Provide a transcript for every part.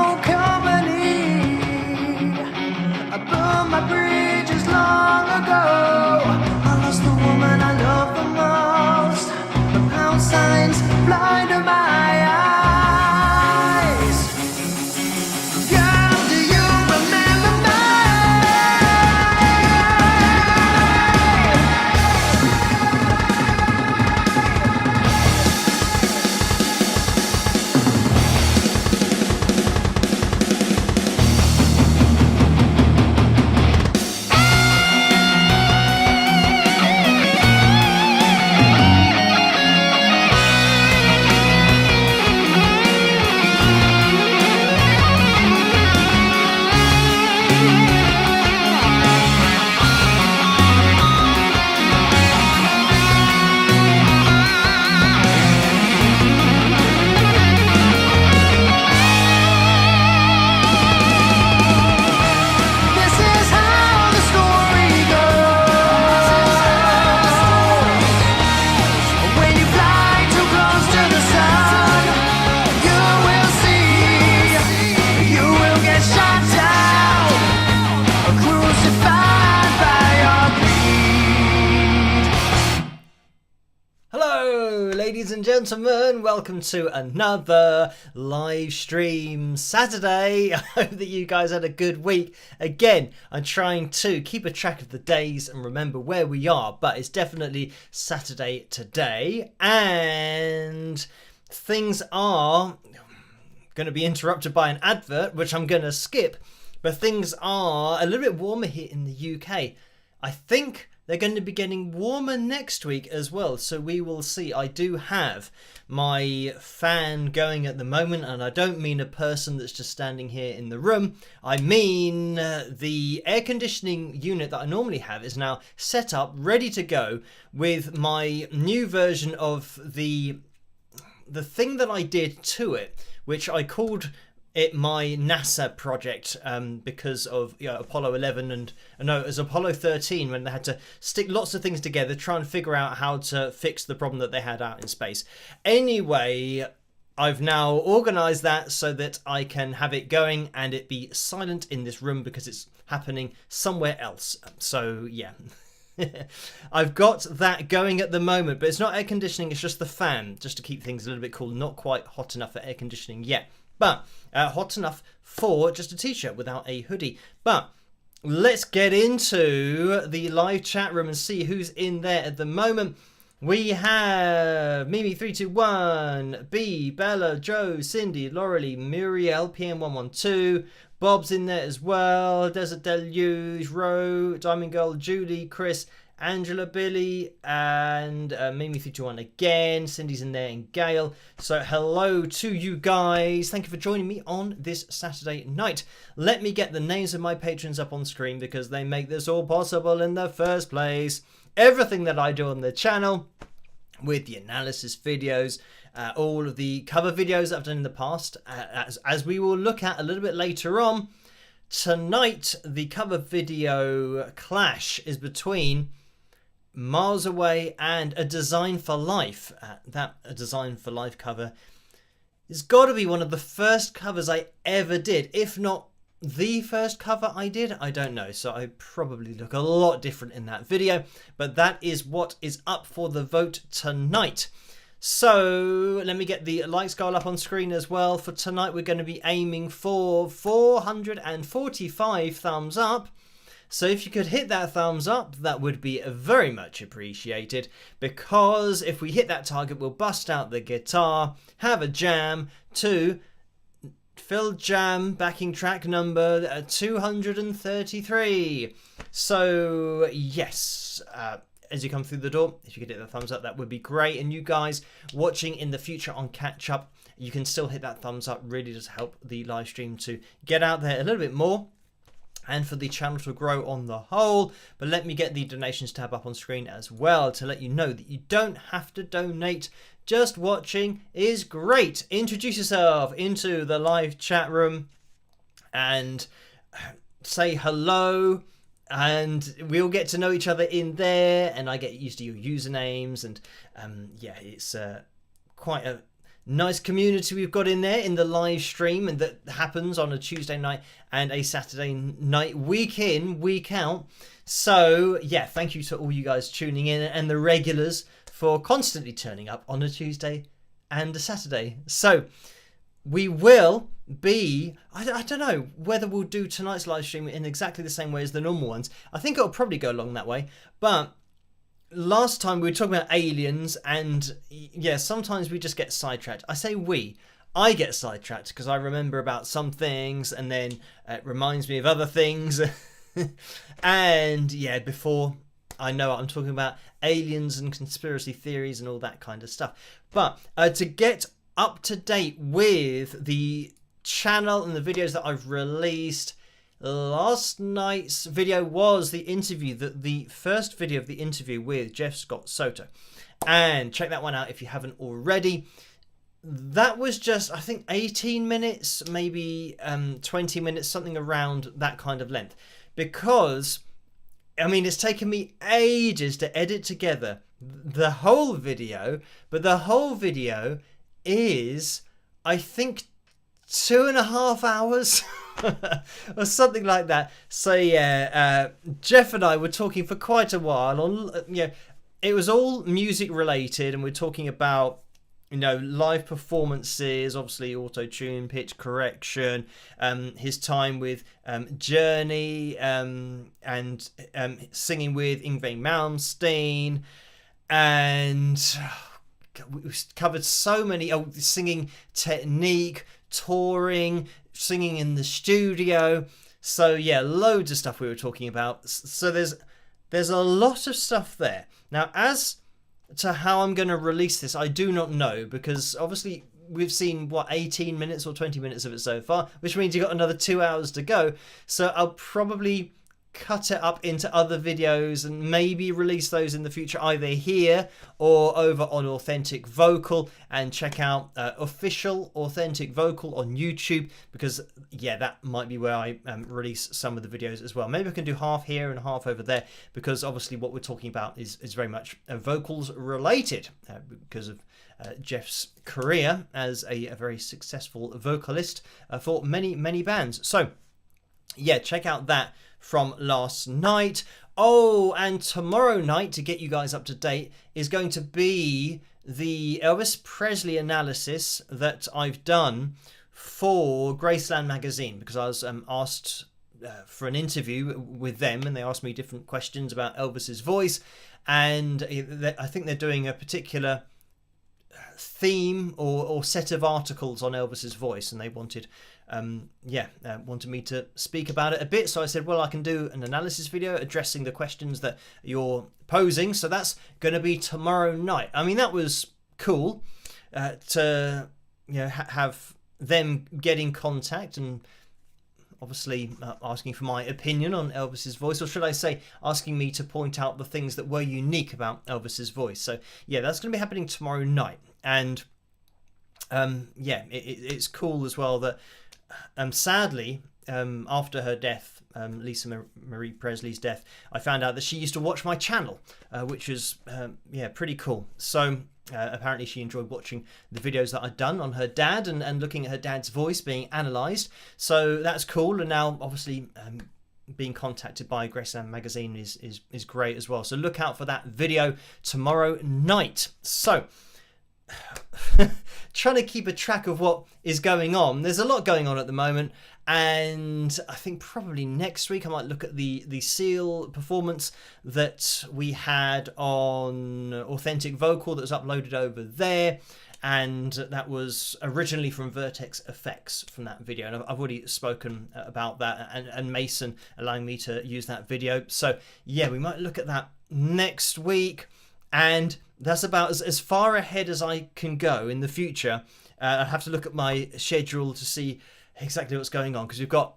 no company. I burned my bridges long ago. I lost the woman I love the most. The pound signs blinded my eyes. Girl, do you remember me? This is how the story goes. When you fly too close to the sun, you will see, you will get shot down, crucified by your greed. Hello, ladies and gentlemen. Welcome to another live stream Saturday. I hope that you guys had a good week. Again, I'm trying to keep a track of the days and remember where we are, but it's definitely Saturday today, and things are going to be interrupted by an advert, which I'm going to skip, but things are a little bit warmer here in the UK. I think they're going to be getting warmer next week as well, so we will see. I do have my fan going at the moment, and I don't mean a person that's just standing here in the room. I mean the air conditioning unit that I normally have is now set up, ready to go, with my new version of the thing that I did to it, which I called it my NASA project, because of Apollo 11 and no, it was Apollo 13 when they had to stick lots of things together, try and figure out how to fix the problem that they had out in space. Anyway, I've now organised that so that I can have it going and it be silent in this room because it's happening somewhere else. So yeah. I've got that going at the moment, but it's not air conditioning, it's just the fan, just to keep things a little bit cool. Not quite hot enough for air conditioning yet, but hot enough for just a t-shirt without a hoodie. But let's get into the live chat room and see who's in there at the moment. We have Mimi321, B, Bella, Joe, Cindy, Laurelie, Muriel, PM112, Bob's in there as well, Desert Deluge, Ro, Diamond Girl, Julie, Chris, Angela, Billy, and Mimi321 again. Cindy's in there, and Gail. So hello to you guys. Thank you for joining me on this Saturday night. Let me get the names of my patrons up on screen because they make this all possible in the first place. Everything that I do on the channel, with the analysis videos, all of the cover videos that I've done in the past, as we will look at a little bit later on. Tonight, the cover video clash is between Miles Away and A Design for Life. That A Design for Life cover has got to be one of the first covers I ever did, if not the first cover I did. I don't know, so I probably look a lot different in that video, but that is what is up for the vote tonight. So let me get the like scale up on screen as well. For tonight, we're going to be aiming for 445 thumbs up. So if you could hit that thumbs up, that would be very much appreciated, because if we hit that target, we'll bust out the guitar, have a jam to Phil Jam backing track number 233. So yes, as you come through the door, if you could hit the thumbs up, that would be great. And you guys watching in the future on catch up, you can still hit that thumbs up. Really does help the live stream to get out there a little bit more and for the channel to grow on the whole. But let me get the donations tab up on screen as well to let you know that you don't have to donate. Just watching is great. Introduce yourself into the live chat room and say hello, and we'll get to know each other in there, and I get used to your usernames, and yeah, it's quite a nice community we've got in there in the live stream, and that happens on a Tuesday night and a Saturday night, week in, week out. So yeah, thank you to all you guys tuning in, and the regulars for constantly turning up on a Tuesday and a Saturday. So we will be, I don't know whether we'll do tonight's live stream in exactly the same way as the normal ones. I think it'll probably go along that way, but last time we were talking about aliens, and yeah, sometimes we just get sidetracked. I say I get sidetracked because I remember about some things, and then it reminds me of other things. And yeah, before I know it, I'm talking about aliens and conspiracy theories and all that kind of stuff. But to get up to date with the channel and the videos that I've released, last night's video was the interview, the first video of the interview with Jeff Scott Soto, and check that one out if you haven't already. That was just, I think, 18 minutes, maybe 20 minutes, something around that kind of length, because I mean, it's taken me ages to edit together the whole video, but the whole video is, I think, 2.5 hours or something like that. So yeah, Jeff and I were talking for quite a while on, it was all music related, and we're talking about, live performances, obviously auto-tune, pitch correction, his time with Journey, and singing with Yngwie Malmsteen, and we covered so many, singing technique, touring, singing in the studio. So yeah, loads of stuff we were talking about. So there's a lot of stuff there. Now, as to how I'm going to release this, I do not know, because obviously we've seen 18 minutes or 20 minutes of it so far, which means you've got another 2 hours to go. So I'll probably cut it up into other videos and maybe release those in the future, either here or over on Authentic Vocal. And check out Official Authentic Vocal on YouTube, because yeah, that might be where I release some of the videos as well. Maybe I can do half here and half over there, because obviously what we're talking about is very much vocals related, because of Jeff's career as a very successful vocalist for many bands. So yeah, check out that from last night. Oh, and tomorrow night, to get you guys up to date, is going to be the Elvis Presley analysis that I've done for Graceland magazine, because I was asked for an interview with them, and they asked me different questions about Elvis's voice, and I think they're doing a particular theme or set of articles on Elvis's voice, and they wanted wanted me to speak about it a bit. So I said, well, I can do an analysis video addressing the questions that you're posing. So that's going to be tomorrow night. I mean, that was cool to have them get in contact and obviously asking for my opinion on Elvis's voice, or should I say asking me to point out the things that were unique about Elvis's voice. So yeah, that's going to be happening tomorrow night. And it's cool as well that sadly, after her death, Lisa Marie Presley's death, I found out that she used to watch my channel, which was pretty cool. So apparently she enjoyed watching the videos that I'd done on her dad and looking at her dad's voice being analysed. So that's cool. And now obviously being contacted by Graceland magazine is great as well. So look out for that video tomorrow night. So trying to keep a track of what is going on. There's a lot going on at the moment, and I think probably next week I might look at the Seal performance that we had on Authentic Vocal that was uploaded over there, and that was originally from Vertex Effects from that video, and I've already spoken about that, and Mason allowing me to use that video. So yeah, we might look at that next week, and that's about as far ahead as I can go in the future. I have to look at my schedule to see exactly what's going on, because we've got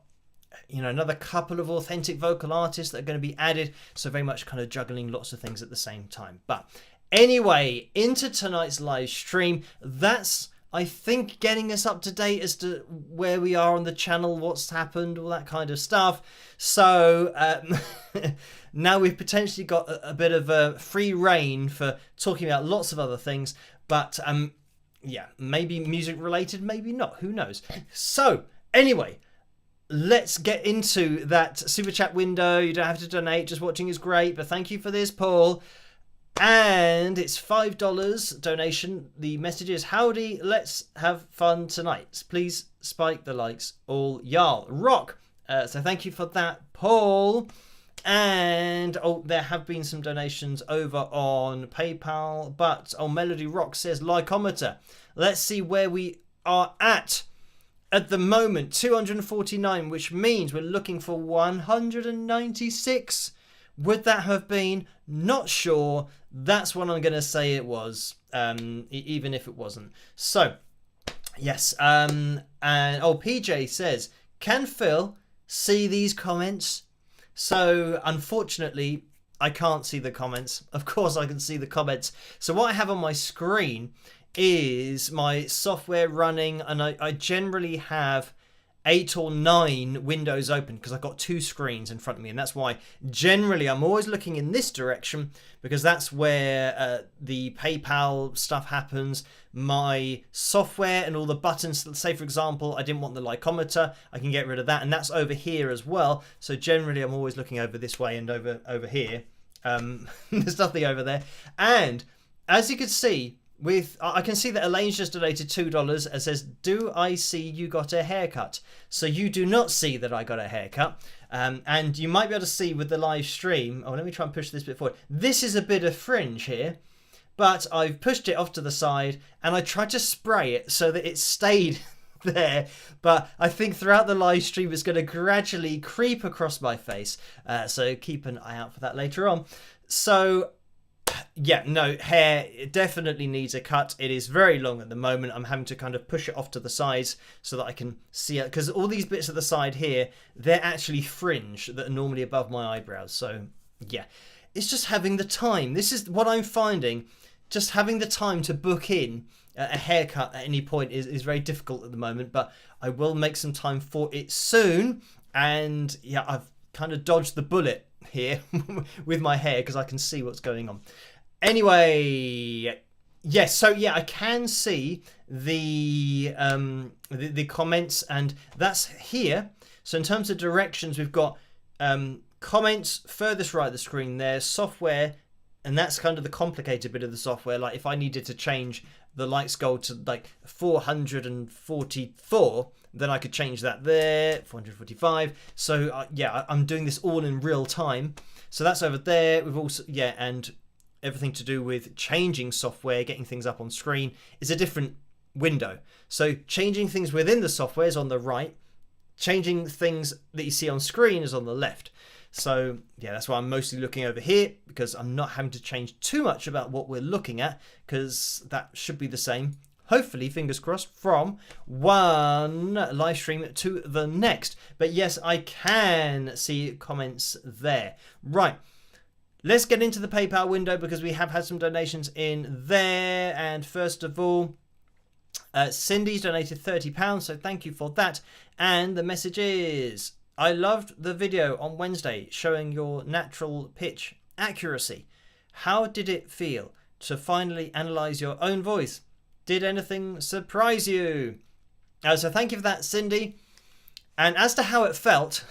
another couple of Authentic Vocal artists that are going to be added, so very much kind of juggling lots of things at the same time. But anyway, into tonight's live stream. That's, I think, getting us up to date as to where we are on the channel, what's happened, all that kind of stuff. So now we've potentially got a bit of a free reign for talking about lots of other things. But yeah, maybe music related, maybe not. Who knows? So anyway, let's get into that super chat window. You don't have to donate. Just watching is great. But thank you for this, Paul. And it's $5 donation. The message is, howdy, let's have fun tonight. Please spike the likes, all y'all. Rock. So thank you for that, Paul. And there have been some donations over on PayPal, but Melody Rock says likeometer. Let's see where we are at the moment. 249, which means we're looking for 196. Would that have been? Not sure. That's what I'm going to say it was, even if it wasn't. So, yes. And PJ says, can Phil see these comments? So, unfortunately, I can't see the comments. Of course, I can see the comments. So, what I have on my screen is my software running, and I generally have 8 or 9 windows open because I've got 2 screens in front of me, and that's why generally I'm always looking in this direction, because that's where the PayPal stuff happens, my software and all the buttons. Let's say, for example, I didn't want the likeometer, I can get rid of that, and that's over here as well. So generally I'm always looking over this way and over here. There's nothing over there. And as you can see, I can see that Elaine's just donated $2 and says, do I see you got a haircut? So you do not see that I got a haircut. And you might be able to see with the live stream. Let me try and push this bit forward. This is a bit of fringe here, but I've pushed it off to the side and I tried to spray it so that it stayed there. But I think throughout the live stream it's going to gradually creep across my face. So keep an eye out for that later on. So yeah, no, hair, it definitely needs a cut. It is very long at the moment. I'm having to kind of push it off to the sides so that I can see it, because all these bits at the side here, they're actually fringe that are normally above my eyebrows. So yeah, it's just having the time. This is what I'm finding. Just having the time to book in a haircut at any point is very difficult at the moment, but I will make some time for it soon. And yeah, I've kind of dodged the bullet here with my hair because I can see what's going on. Anyway, yes, so yeah, I can see the comments, and that's here. So in terms of directions, we've got comments furthest right of the screen there, software, and that's kind of the complicated bit of the software. Like if I needed to change the lights goal to like 444, then I could change that there, 445. So yeah, I'm doing this all in real time. So that's over there. We've also, yeah, and everything to do with changing software, getting things up on screen is a different window. So changing things within the software is on the right. Changing things that you see on screen is on the left. So yeah, that's why I'm mostly looking over here, because I'm not having to change too much about what we're looking at, because that should be the same. Hopefully, fingers crossed, from one live stream to the next. But yes, I can see comments there. Right. Let's get into the PayPal window because we have had some donations in there. And first of all, Cindy's donated £30, so thank you for that. And the message is, I loved the video on Wednesday showing your natural pitch accuracy. How did it feel to finally analyse your own voice? Did anything surprise you? So thank you for that, Cindy. And as to how it felt,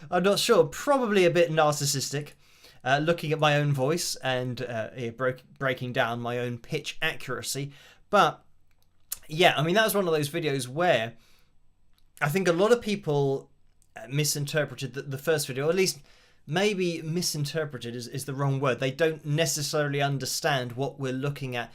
I'm not sure. Probably a bit narcissistic. Looking at my own voice and breaking down my own pitch accuracy. But yeah, I mean, that was one of those videos where I think a lot of people misinterpreted the first video, or at least maybe misinterpreted is the wrong word. They don't necessarily understand what we're looking at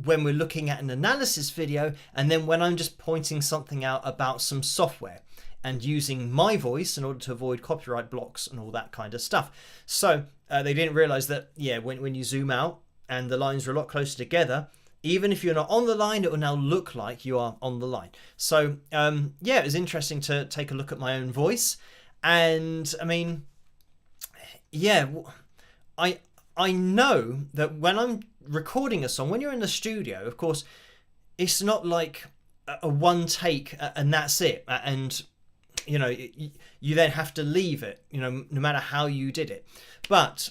when we're looking at an analysis video, and then when I'm just pointing something out about some software and using my voice in order to avoid copyright blocks and all that kind of stuff. So they didn't realize that, yeah, when you zoom out and the lines are a lot closer together, even if you're not on the line, it will now look like you are on the line. So yeah, it was interesting to take a look at my own voice. And I mean, yeah, I know that when I'm recording a song, when you're in the studio, of course, it's not like a one take and that's it. And you know, you then have to leave it, you know, no matter how you did it. But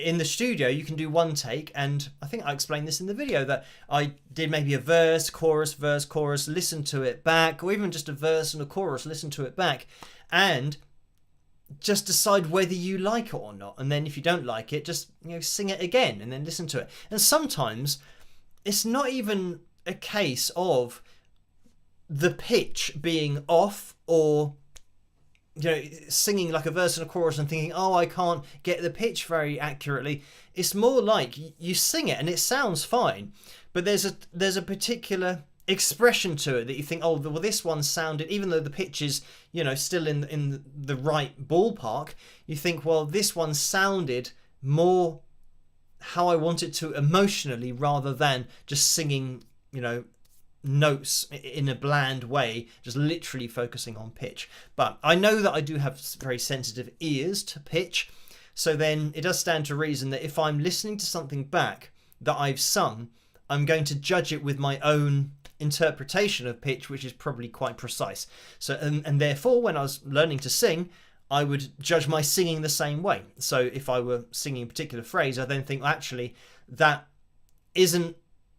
in the studio you can do one take, and I think I explained this in the video that I did maybe a verse, chorus, listen to it back, or even just a verse and a chorus, listen to it back, and just decide whether you like it or not. And then if you don't like it, just sing it again and then listen to it. And sometimes it's not even a case of the pitch being off, or singing like a verse and a chorus and thinking, oh, I can't get the pitch very accurately. It's more like you sing it and it sounds fine, but there's a particular expression to it that you think, oh, well, this one sounded, even though the pitch is still in the right ballpark, you think, well, this one sounded more how I want it to emotionally, rather than just singing notes in a bland way, just literally focusing on pitch. But I know that I do have very sensitive ears to pitch, so then it does stand to reason that if I'm listening to something back that I've sung, I'm going to judge it with my own interpretation of pitch, which is probably quite precise. So and therefore, when I was learning to sing, I would judge my singing the same way. So if I were singing a particular phrase, I then think, well, actually that isn't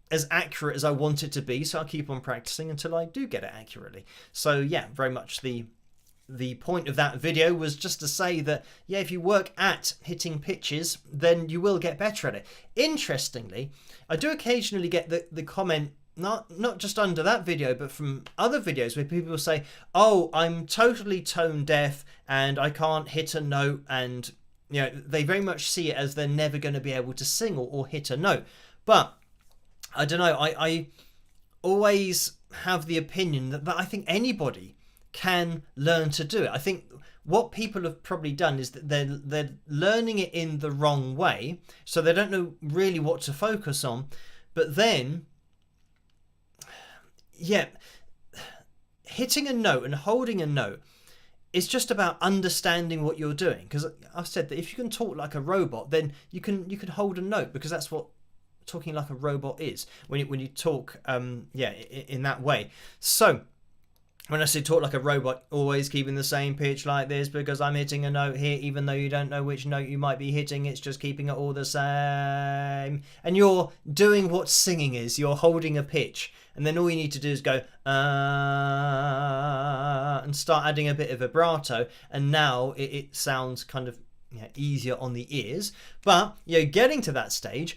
as accurate as I want it to be, so I'll keep on practicing until I do get it accurately. So yeah, very much the point of that video was just to say that, yeah, if you work at hitting pitches, then you will get better at it. Interestingly, I do occasionally get the comment, not just under that video, but from other videos, where people say, oh, I'm totally tone deaf and I can't hit a note, and they very much see it as they're never going to be able to sing or hit a note. But I don't know, I always have the opinion that I think anybody can learn to do it. I think what people have probably done is that they're learning it in the wrong way, so they don't know really what to focus on. But then, yeah, hitting a note and holding a note is just about understanding what you're doing. Because I've said that if you can talk like a robot, then you can hold a note, because that's what talking like a robot is, when you talk in that way. So when I say talk like a robot, always keeping the same pitch like this, because I'm hitting a note here, even though you don't know which note you might be hitting, it's just keeping it all the same. And you're doing what singing is, you're holding a pitch, and then all you need to do is go and start adding a bit of vibrato, and now it sounds kind of easier on the ears. But getting to that stage,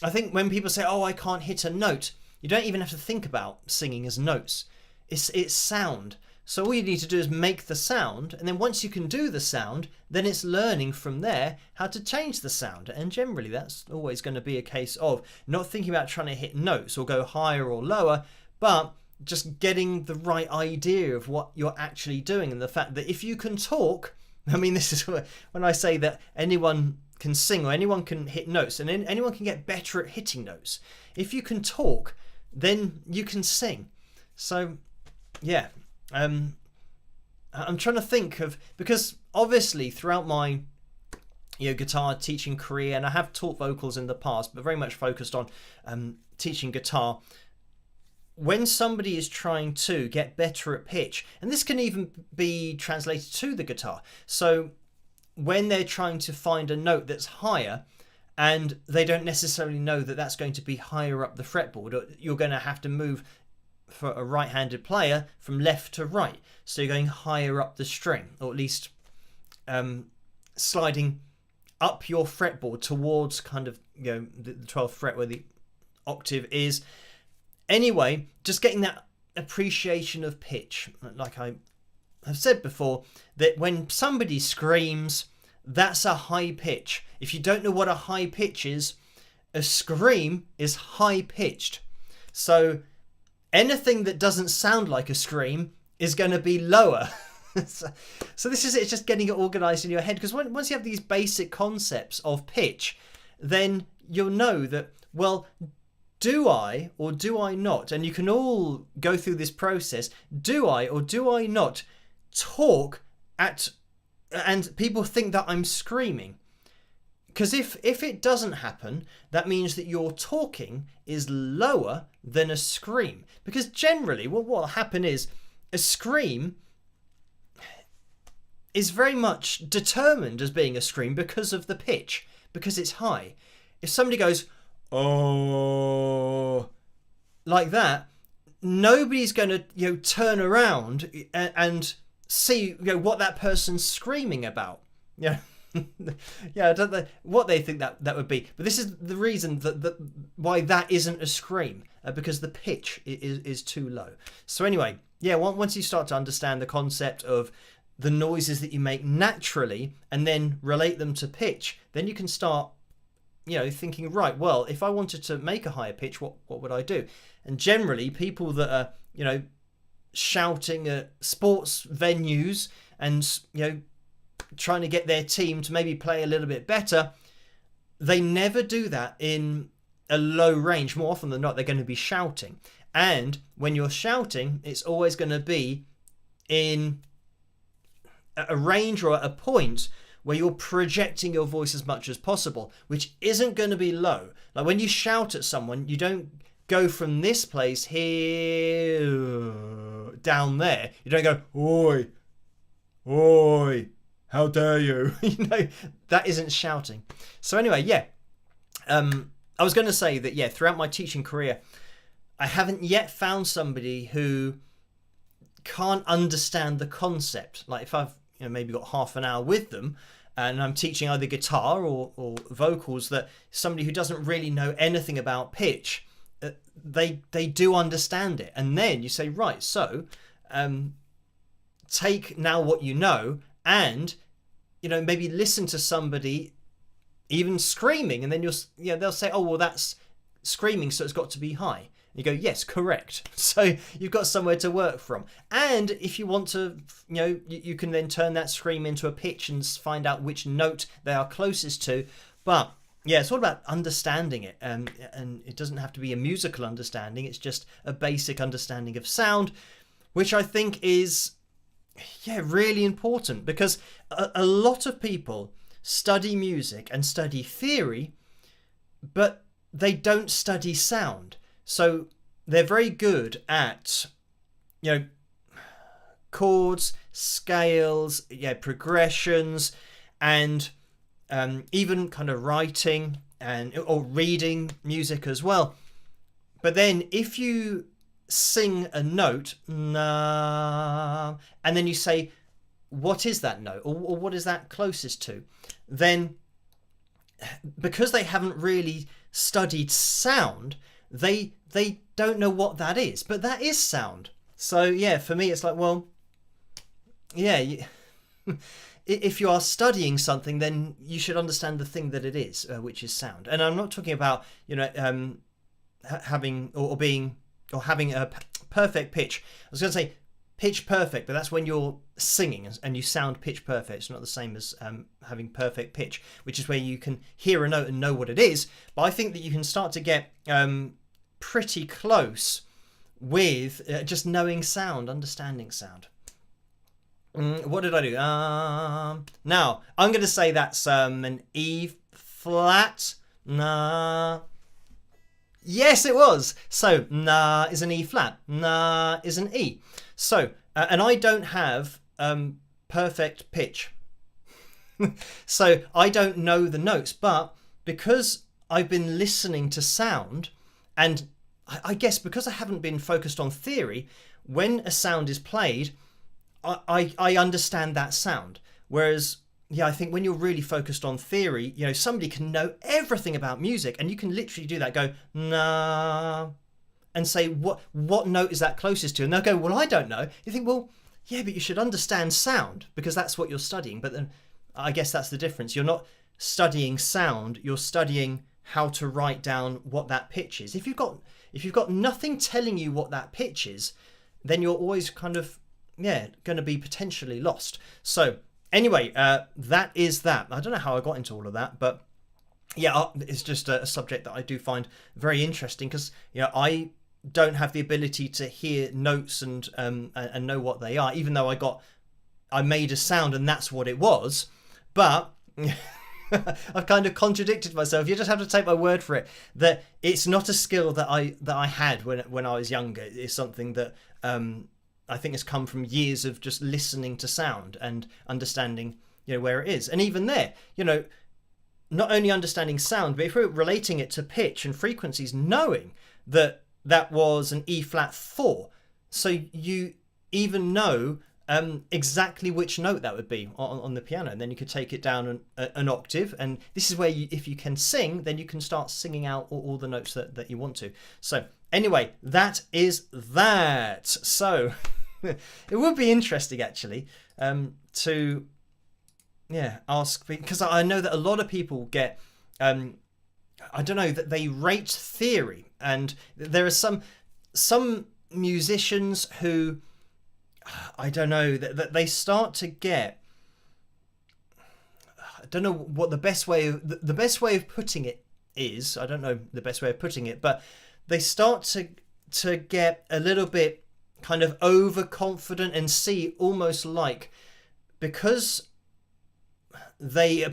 I think when people say, oh, I can't hit a note, you don't even have to think about singing as notes. It's sound. So all you need to do is make the sound, and then once you can do the sound, then it's learning from there how to change the sound. And generally that's always going to be a case of not thinking about trying to hit notes or go higher or lower, but just getting the right idea of what you're actually doing, and the fact that if you can talk, I mean, this is when I say that anyone can sing or anyone can hit notes, and anyone can get better at hitting notes. If you can talk, then you can sing. So yeah, I'm trying to think of, because obviously throughout my guitar teaching career, and I have taught vocals in the past, but very much focused on teaching guitar, when somebody is trying to get better at pitch, and this can even be translated to the guitar, so when they're trying to find a note that's higher, and they don't necessarily know that that's going to be higher up the fretboard, or you're going to have to move, for a right-handed player, from left to right, so you're going higher up the string, or at least sliding up your fretboard towards kind of the 12th fret where the octave is. Anyway, just getting that appreciation of pitch, like I have said before, that when somebody screams, that's a high pitch. If you don't know what a high pitch is, a scream is high pitched. So anything that doesn't sound like a scream is going to be lower. So this is it, just getting it organized in your head, because once you have these basic concepts of pitch, then you'll know that, well, do I or do I not, and you can all go through this process, do I or do I not talk at, and people think that I'm screaming? Because if it doesn't happen, that means that your talking is lower than a scream. Because generally what will happen is a scream is very much determined as being a scream because of the pitch. because it's high. If somebody goes, oh, like that, nobody's going to turn around and see what that person's screaming about. Yeah. Yeah, I don't know what they think that would be, but this is the reason that why that isn't a scream, because the pitch is too low. So anyway, yeah, once you start to understand the concept of the noises that you make naturally and then relate them to pitch, then you can start thinking, right, well, if I wanted to make a higher pitch, what would I do? And generally people that are shouting at sports venues and trying to get their team to maybe play a little bit better, they never do that in a low range. More often than not, they're going to be shouting. And when you're shouting, it's always going to be in a range or a point where you're projecting your voice as much as possible, which isn't going to be low. Like when you shout at someone, you don't go from this place here down there. You don't go, oi, oi, how dare you? That isn't shouting. So anyway, yeah. I was going to say that, yeah, throughout my teaching career, I haven't yet found somebody who can't understand the concept. Like if I've maybe got half an hour with them and I'm teaching either guitar or vocals, that somebody who doesn't really know anything about pitch, they do understand it. And then you say, right, so take now what you know and maybe listen to somebody even screaming, and then they'll say, oh well, that's screaming, so it's got to be high. You go, yes, correct. So you've got somewhere to work from. And if you want to, you can then turn that scream into a pitch and find out which note they are closest to. But yeah, it's all about understanding it. And it doesn't have to be a musical understanding. It's just a basic understanding of sound, which I think is, really important, because a lot of people study music and study theory, but they don't study sound. So they're very good at, chords, scales, progressions, and even kind of writing or reading music as well. But then if you sing a note, na, and then you say, what is that note, or what is that closest to? Then because they haven't really studied sound, they don't know what that is, but that is sound. So yeah, for me it's like, well, yeah, if you are studying something, then you should understand the thing that it is, which is sound. And I'm not talking about having a perfect pitch. I was going to say pitch perfect, but that's when you're singing and you sound pitch perfect. It's not the same as having perfect pitch, which is where you can hear a note and know what it is. But I think that you can start to get pretty close with just knowing sound, understanding sound. What did I do? Now, I'm going to say that's an E flat. Nah. Yes, it was. So, na is an E flat. Na is an E. So, and I don't have perfect pitch. So, I don't know the notes. But because I've been listening to sound, and I guess because I haven't been focused on theory, when a sound is played, I understand that sound. Whereas, I think when you're really focused on theory, somebody can know everything about music, and you can literally do that, go, nah, and say, what note is that closest to? And they'll go, well, I don't know. You think, well, yeah, but you should understand sound, because that's what you're studying. But then I guess that's the difference. You're not studying sound, you're studying how to write down what that pitch is. If you've got nothing telling you what that pitch is, then you're always kind of, going to be potentially lost. So anyway, that is that. I don't know how I got into all of that, but it's just a subject that I do find very interesting, because I don't have the ability to hear notes and know what they are, even though I made a sound and that's what it was. But I've kind of contradicted myself. You just have to take my word for it that it's not a skill that I had when I was younger. It's something that I think has come from years of just listening to sound and understanding where it is. And even there, not only understanding sound, but if we're relating it to pitch and frequencies, knowing that that was an E flat 4, so you even know exactly which note that would be on the piano, and then you could take it down an octave, and this is where if you can sing, then you can start singing out all the notes that you want to. So anyway, that is that. So it would be interesting actually to ask, because I know that a lot of people get I don't know, that they rate theory, and there are some musicians who, I don't know, that they start to get, I don't know what the best way of putting it is. I don't know the best way of putting it, but they start to get a little bit kind of overconfident and see almost like, because they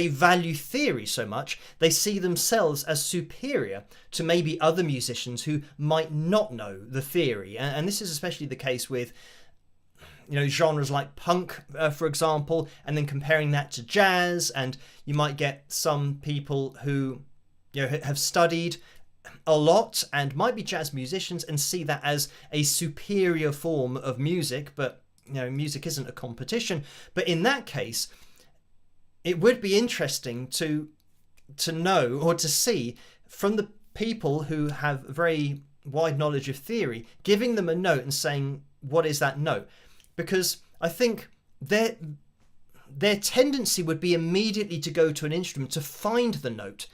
value theory so much, they see themselves as superior to maybe other musicians who might not know the theory. And this is especially the case with, genres like punk, for example, and then comparing that to jazz. And you might get some people who have studied a lot and might be jazz musicians and see that as a superior form of music, but music isn't a competition. But in that case, it would be interesting to know, or to see from the people who have very wide knowledge of theory, giving them a note and saying, what is that note? Because I think their tendency would be immediately to go to an instrument to find the note,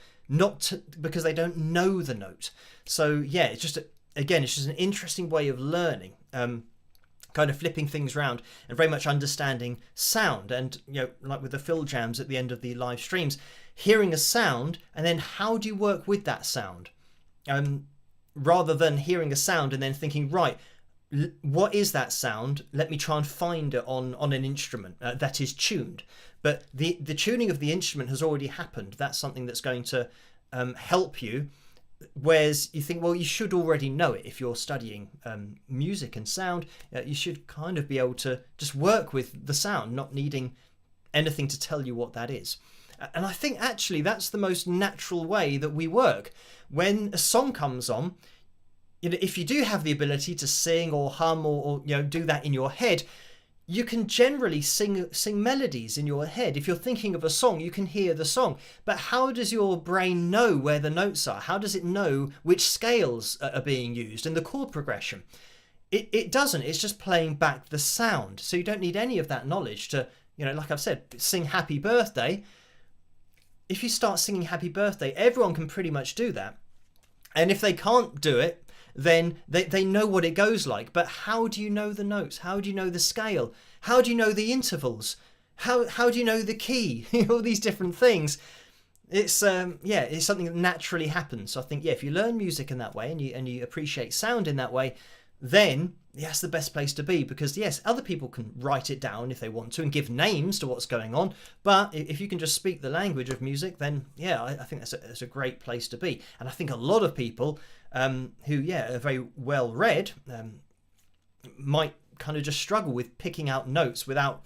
because they don't know the note. So yeah, it's just an interesting way of learning. Kind of flipping things around and very much understanding sound, and like with the fill jams at the end of the live streams, hearing a sound and then how do you work with that sound, rather than hearing a sound and then thinking, right, what is that sound, let me try and find it on an instrument that is tuned. But the tuning of the instrument has already happened. That's something that's going to help you. Whereas you think, well, you should already know it. If you're studying music and sound, you should kind of be able to just work with the sound, not needing anything to tell you what that is. And I think actually that's the most natural way that we work. When a song comes on, if you do have the ability to sing or hum or do that in your head, you can generally sing melodies in your head. If you're thinking of a song, you can hear the song. But how does your brain know where the notes are? How does it know which scales are being used and the chord progression? It doesn't. It's just playing back the sound. So you don't need any of that knowledge to, like I've said, sing Happy Birthday. If you start singing Happy Birthday, everyone can pretty much do that. And if they can't do it, then they know what it goes like. But how do you know the notes? How do you know the scale? How do you know the intervals? How do you know the key? All these different things. It's it's something that naturally happens. So I think if you learn music in that way and you appreciate sound in that way, then that's the best place to be. Because yes, other people can write it down if they want to and give names to what's going on. But if you can just speak the language of music, then I think that's a great place to be. And I think a lot of people who are very well read might kind of just struggle with picking out notes without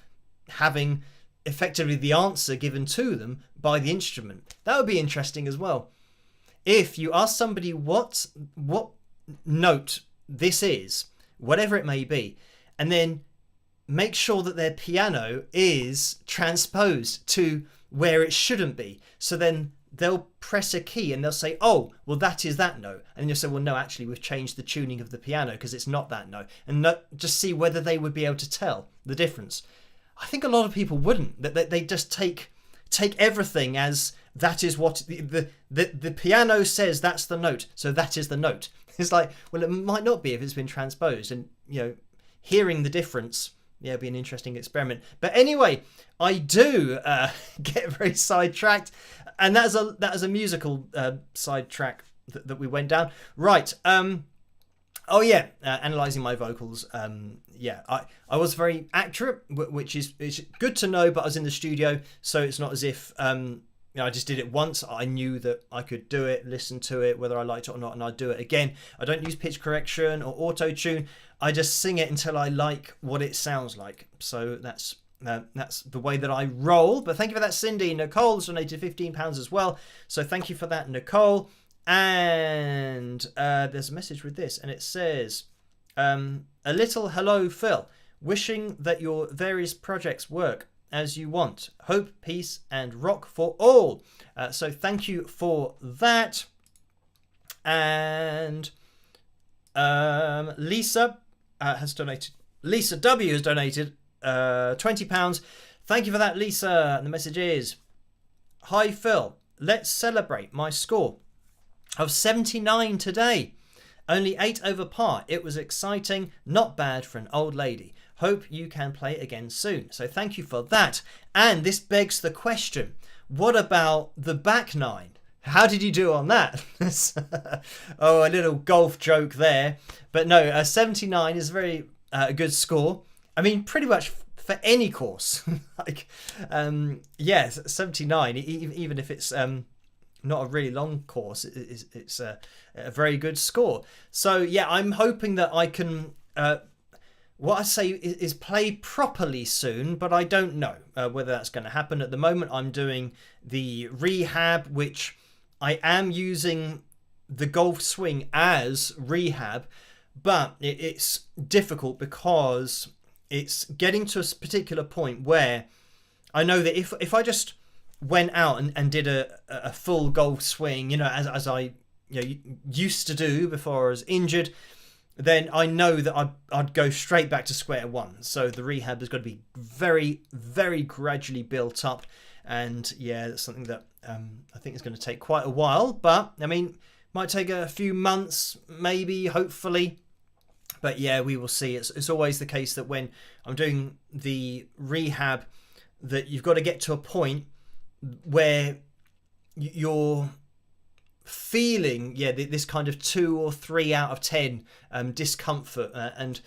having effectively the answer given to them by the instrument. That would be interesting as well. If you ask somebody what note this is, whatever it may be, and then make sure that their piano is transposed to where it shouldn't be, so then they'll press a key and they'll say, oh, well, that is that note. And you'll say, well, no, actually, we've changed the tuning of the piano because it's not that note. And just see whether they would be able to tell the difference. I think a lot of people wouldn't. That they just take everything as that is what the piano says, that's the note, so that is the note. It's like, well, it might not be if it's been transposed. And, hearing the difference, it'd be an interesting experiment. But anyway, I do get very sidetracked. And that is a musical sidetrack that we went down. Right. Analysing my vocals. I was very accurate, which is good to know, but I was in the studio, so it's not as if I just did it once. I knew that I could do it, listen to it, whether I liked it or not, and I'd do it again. I don't use pitch correction or auto-tune. I just sing it until I like what it sounds like. So that's that's the way that I roll. But thank you for that, Cindy. Nicole's donated £15 as well. So thank you for that, Nicole. And there's a message with this, and it says, a little hello, Phil. Wishing that your various projects work as you want. Hope, peace, and rock for all. So thank you for that. And Lisa has donated. Lisa W has donated £20. Thank you for that, Lisa. And the message is, hi, Phil. Let's celebrate my score of 79 today. Only 8 over par. It was exciting. Not bad for an old lady. Hope you can play again soon. So thank you for that. And this begs the question, what about the back nine? How did you do on that? Oh, a little golf joke there. But no, 79 is a very good score. I mean, pretty much for any course. Like, yeah, 79, even if it's not a really long course, it's a very good score. So yeah, I'm hoping that I can what I say is play properly soon, but I don't know whether that's going to happen. At the moment I'm doing the rehab, which I am using the golf swing as rehab, but it's difficult because it's getting to a particular point where I know that if I just went out and did a full golf swing, as I used to do before I was injured, then I know that I'd go straight back to square one. So the rehab has got to be very, very gradually built up. And yeah, that's something that I think is going to take quite a while. But I mean, might take a few months, maybe, hopefully. But yeah, we will see. It's always the case that when I'm doing the rehab, that you've got to get to a point where you're feeling this kind of 2 or 3 out of 10 discomfort, and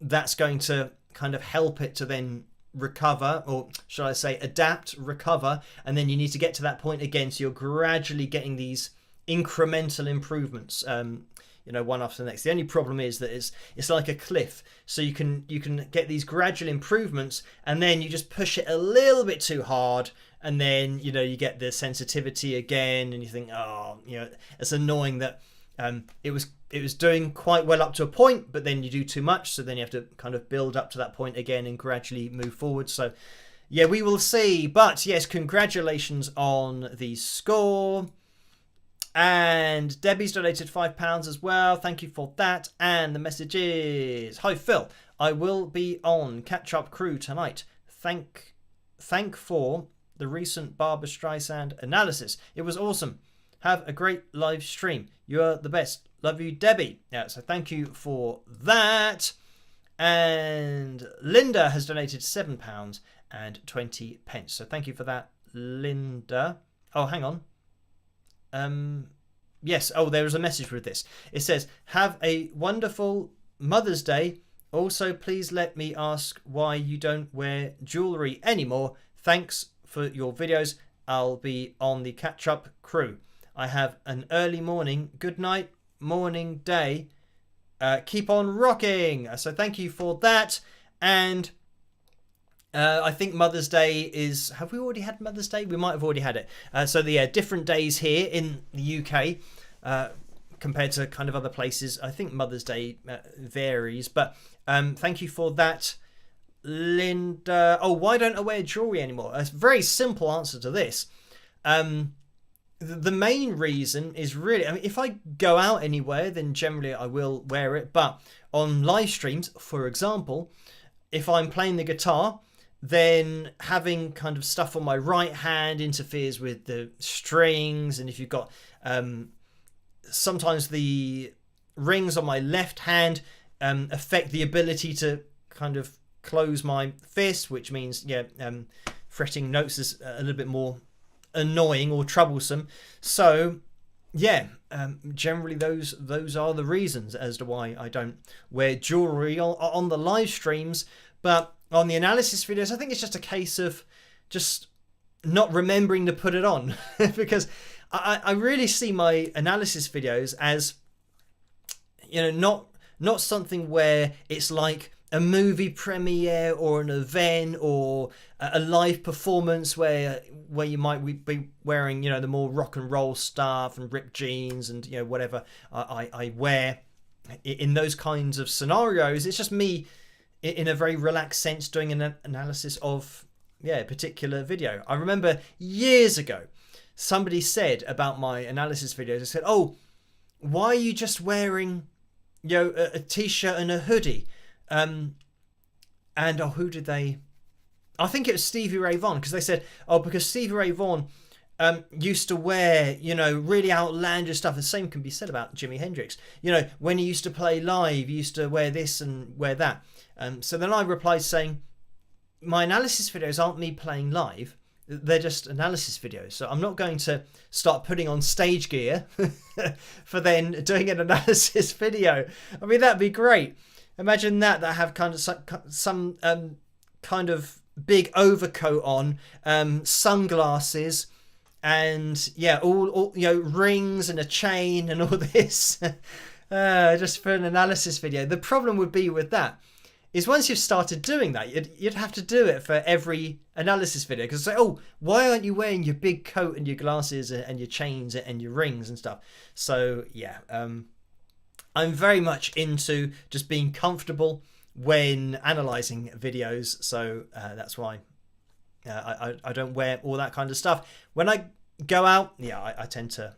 that's going to kind of help it to then recover, or should I say adapt, recover, and then you need to get to that point again, so you're gradually getting these incremental improvements, one after the next. The only problem is that it's like a cliff, so you can get these gradual improvements, and then you just push it a little bit too hard, and then you get the sensitivity again, and you think, it's annoying that it was doing quite well up to a point, but then you do too much, so then you have to kind of build up to that point again and gradually move forward. So yeah, we will see. But yes, congratulations on the score. And Debbie's donated £5 as well. Thank you for that. And the message is, hi Phil, I will be on Catch Up Crew tonight. Thank for the recent Barbra Streisand analysis. It was awesome. Have a great live stream. You're the best. Love you, Debbie. Yeah, so thank you for that. And Linda has donated £7.20. So thank you for that, Linda. Oh, hang on. Yes. Oh, there is a message with this. It says, have a wonderful Mother's Day. Also, please let me ask why you don't wear jewellery anymore. Thanks for your videos. I'll be on the Catch Up Crew. I have an early morning. Good night, morning, day. Keep on rocking. So thank you for that. And I think Mother's Day is... Have we already had Mother's Day? We might have already had it. So the different days here in the UK compared to kind of other places. I think Mother's Day varies. But thank you for that, Linda. Oh, why don't I wear jewellery anymore? A very simple answer to this. The main reason is really... I mean, if I go out anywhere, then generally I will wear it. But on live streams, for example, if I'm playing the guitar, then having kind of stuff on my right hand interferes with the strings. And if you've got sometimes the rings on my left hand affect the ability to kind of close my fist, which means fretting notes is a little bit more annoying or troublesome. So yeah, generally those are the reasons as to why I don't wear jewelry on the live streams. But on the analysis videos, I think it's just a case of just not remembering to put it on because I really see my analysis videos as not something where it's like a movie premiere or an event or a live performance where you might be wearing, the more rock and roll stuff and ripped jeans and, whatever I wear in those kinds of scenarios. It's just me in a very relaxed sense doing an analysis of, a particular video. I remember years ago, somebody said about my analysis videos, they said, oh, why are you just wearing, a t-shirt and a hoodie? And who did they? I think it was Stevie Ray Vaughan, because they said, oh, because Stevie Ray Vaughan used to wear, really outlandish stuff. The same can be said about Jimi Hendrix. When he used to play live, he used to wear this and wear that. So then I replied saying, my analysis videos aren't me playing live. They're just analysis videos. So I'm not going to start putting on stage gear for then doing an analysis video. I mean, that'd be great. Imagine that have kind of some kind of big overcoat on, sunglasses, and all rings and a chain and all this, just for an analysis video. The problem would be with that is once you've started doing that, you'd have to do it for every analysis video, because say, oh, why aren't you wearing your big coat and your glasses and your chains and your rings and stuff? So I'm very much into just being comfortable when analysing videos, so that's why I don't wear all that kind of stuff. When I go out, I tend to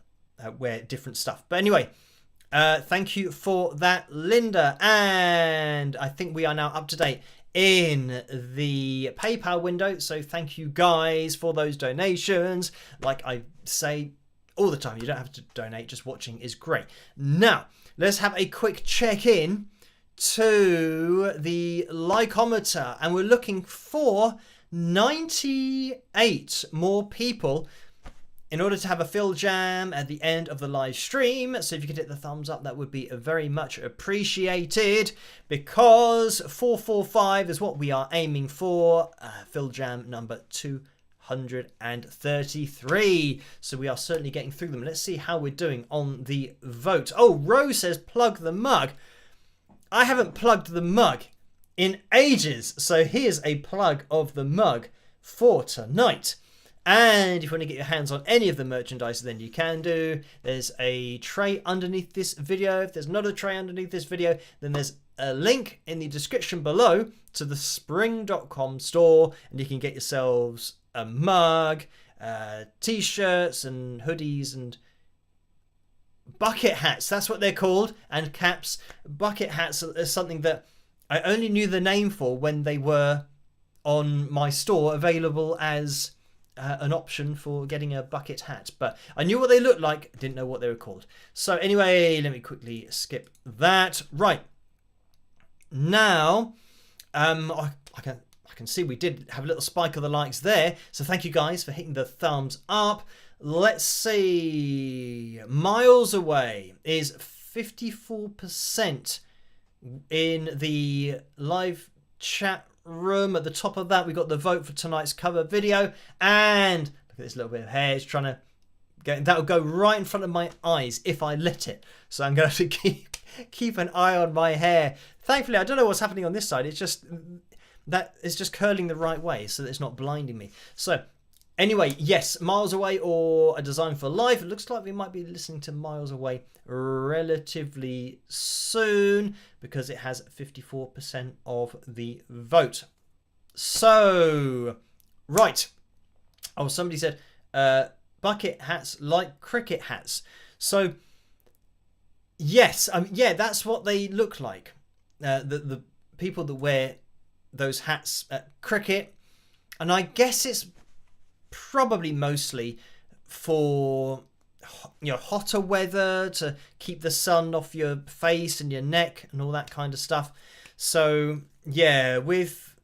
wear different stuff. But anyway, thank you for that, Linda. And I think we are now up to date in the PayPal window, so thank you guys for those donations. Like I say all the time, you don't have to donate, just watching is great. Now, let's have a quick check-in to the likeometer, and we're looking for 98 more people in order to have a fill jam at the end of the live stream. So if you could hit the thumbs up, that would be very much appreciated, because 445 is what we are aiming for. Fill jam number 233. So we are certainly getting through them. Let's see how we're doing on the vote. Oh, Rose says plug the mug. I haven't plugged the mug in ages, so here's a plug of the mug for tonight. And if you want to get your hands on any of the merchandise, then you can do. There's a tray underneath this video. If there's not a tray underneath this video, then there's a link in the description below to the spring.com store, and you can get yourselves a mug, t-shirts and hoodies and bucket hats. That's what they're called, and caps. Bucket hats are something that I only knew the name for when they were on my store, available as an option for getting a bucket hat, but I knew what they looked like, didn't know what they were called. So anyway, let me quickly skip that. Right now, I can see we did have a little spike of the likes there, so thank you guys for hitting the thumbs up. Let's see, Miles Away is 54% in the live chat room. At the top of that, we got the vote for tonight's cover video, and look at this little bit of hair. It's trying to get, that'll go right in front of my eyes if I let it, so I'm going to have to keep an eye on my hair. Thankfully, I don't know what's happening on this side. It's just that it's just curling the right way so that it's not blinding me. So anyway, yes, Miles Away or A Design for Life. It looks like we might be listening to Miles Away relatively soon, because it has 54% of the vote. So, right. Oh, somebody said bucket hats like cricket hats. So, yes, yeah, that's what they look like. The people that wear those hats at cricket. And I guess it's probably mostly for, you know, hotter weather, to keep the sun off your face and your neck and all that kind of stuff. So yeah, with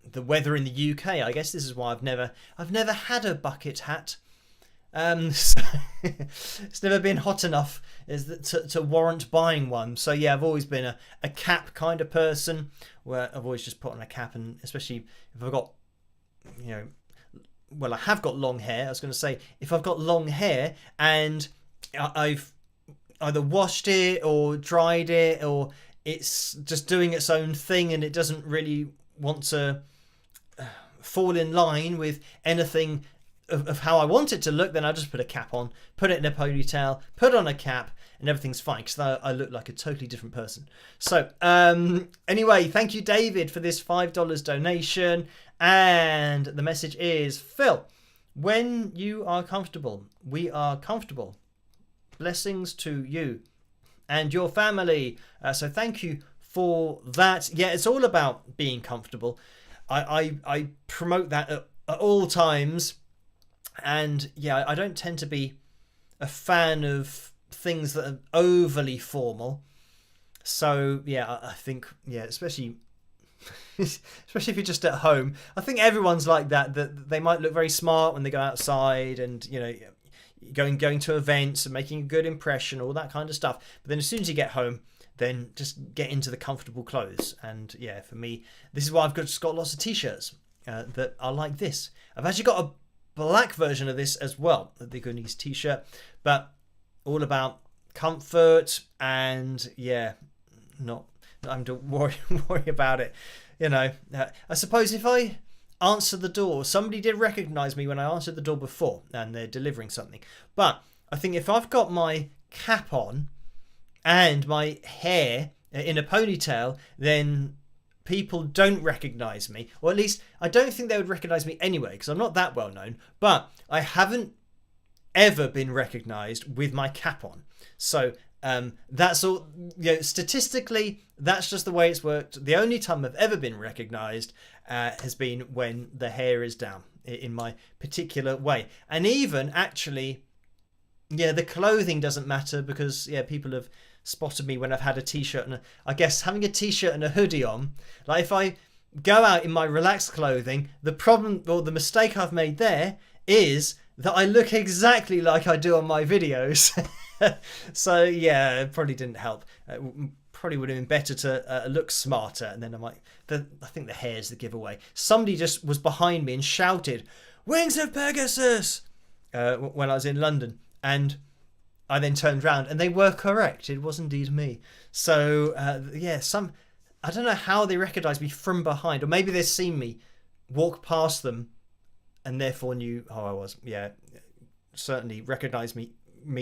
the weather in the UK, I guess this is why I've never had a bucket hat. So it's never been hot enough to warrant buying one. So yeah, I've always been a cap kind of person, where I've always just put on a cap, and especially if I've got, you know, well, I have got long hair. I was going to say, if I've got long hair and I've either washed it or dried it, or it's just doing its own thing and it doesn't really want to fall in line with anything of how I want it to look, then I'll just put a cap on, put it in a ponytail, put on a cap, and everything's fine because I look like a totally different person. So anyway, thank you, David, for this $5 donation. And the message is, Phil, when you are comfortable, we are comfortable. Blessings to you and your family. So thank you for that. Yeah, it's all about being comfortable. I promote that at all times. And yeah, I don't tend to be a fan of things that are overly formal. So yeah, I think, yeah, especially if you're just at home, I think everyone's like that they might look very smart when they go outside and, you know, going to events and making a good impression, all that kind of stuff. But then as soon as you get home, then just get into the comfortable clothes. And yeah, for me, this is why I've just got lots of t-shirts that are like this. I've actually got a black version of this as well, the Goonies t-shirt, but all about comfort and yeah, not having to worry about it. You know, I suppose if I answer the door, somebody did recognize me when I answered the door before and they're delivering something. But I think if I've got my cap on and my hair in a ponytail, then people don't recognize me, or at least I don't think they would recognize me anyway because I'm not that well known. But I haven't ever been recognized with my cap on. So that's all, you know, statistically, that's just the way it's worked. The only time I've ever been recognized has been when the hair is down in my particular way. And even actually, yeah, the clothing doesn't matter because, yeah, people have spotted me when I've had a t-shirt and I guess having a t-shirt and a hoodie on, like if I go out in my relaxed clothing, the problem or the mistake I've made there is that I look exactly like I do on my videos. So yeah, it probably didn't help. Probably would have been better to look smarter, and then I think the hair's the giveaway. Somebody just was behind me and shouted, "Wings of Pegasus!" When I was in London, and I then turned round and they were correct. It was indeed me. So yeah, I don't know how they recognised me from behind, or maybe they've seen me walk past them and therefore knew who I was. Yeah, certainly recognised me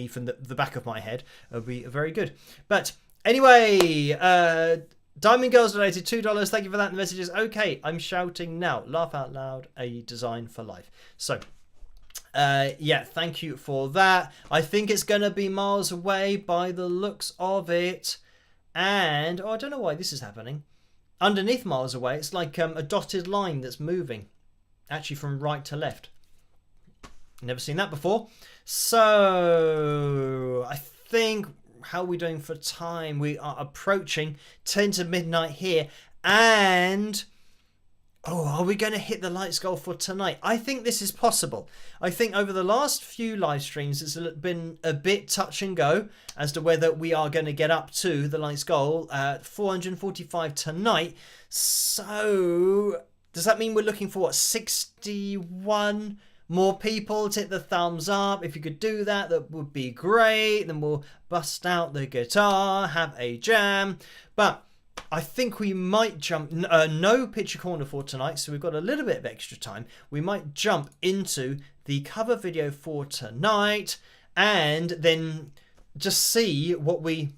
from the back of my head. Would be very good. But anyway, Diamond Girls donated $2. Thank you for that. The message is, okay, I'm shouting now. Laugh out loud, a design for life. So yeah, thank you for that. I think it's going to be miles away by the looks of it. And, I don't know why this is happening. Underneath miles away, it's like a dotted line that's moving. Actually from right to left. Never seen that before. So, I think, how are we doing for time? We are approaching 10 to midnight here. And are we going to hit the lights goal for tonight? I think this is possible. I think over the last few live streams, it's been a bit touch and go as to whether we are going to get up to the lights goal at 445 tonight. So, does that mean we're looking for, 61 more people to hit the thumbs up? If you could do that, that would be great. Then we'll bust out the guitar, have a jam. But I think we might jump, no picture corner for tonight, so we've got a little bit of extra time. We might jump into the cover video for tonight and then just see what we